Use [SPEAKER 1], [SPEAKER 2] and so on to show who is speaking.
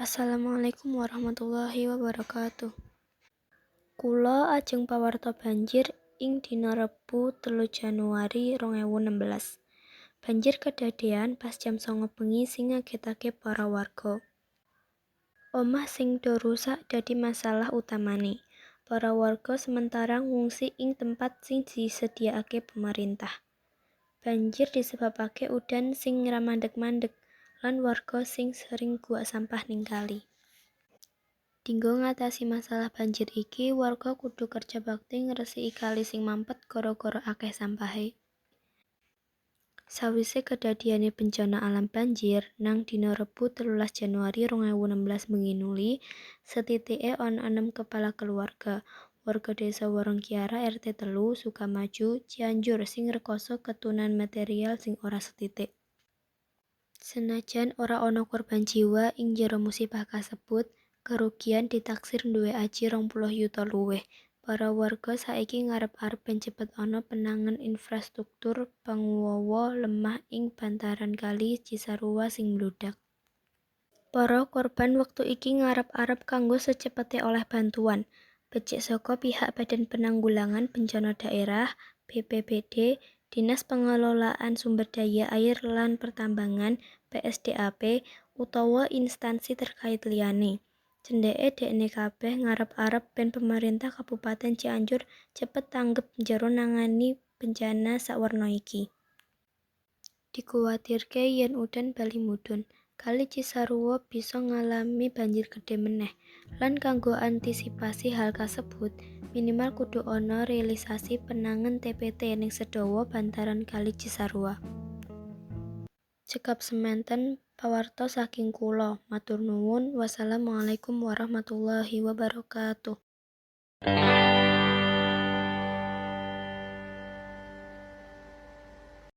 [SPEAKER 1] Assalamualaikum warahmatullahi wabarakatuh. Kula ajeng pawarta banjir ing dina Rebo 3 Januari 2016. Banjir kedadean pas jam 09.00 bengi sing ngagetake para warga. Omah sing do rusak dadi masalah utamane. Para warga sementara ngungsi ing tempat sing disediakake pemerintah. Banjir disebabake udan sing ngramandeg-mandeg lan warga sing sering buang sampah ning kali. Dinggo ngatasi masalah banjir iki, warga kudu kerja bakti ngresiki kali sing mampet gara-gara akeh sampahe. Sawise kedadiane bencana alam banjir, nang dina Rebo 13 Januari 2016 bengi nuli, setitike ana 6 kepala keluarga, warga desa Warung Kiara RT 3 Sukamaju, Cianjur sing rekoso ketunan material sing ora setitik. Senajan ora ana korban jiwa ing jero musibah kasebut, kerugian ditaksir duwe aji 20 yuta luwih. Para warga saiki ngarep-arep ben cepet ana penanganan infrastruktur panguwawa lemah ing bantaran kali Cisarua sing mludak. Para korban wektu iki ngarep-arep kanggo secepete oleh bantuan. Becik saka pihak Badan Penanggulangan Bencana Daerah (BPBD), Dinas Pengelolaan Sumber Daya Air lan Pertambangan (PSDAP) utawa instansi terkait liyane. Cendeke dekne kabeh ngarep-arep ben pemerintah Kabupaten Cianjur cepet tanggep njero nangani bencana sawerna iki. Dikuwatirke yen udan bali mudhun, Kali Cisarua bisa ngalami banjir gedhe meneh. Lan kanggo antisipasi hal kasebut, minimal kudu ana realisasi penanganan TPT ning sedawa bantaran Kali Cisarua. Cekap semanten pawarta saking kula. Matur nuwun. Wassalamualaikum warahmatullahi wabarakatuh.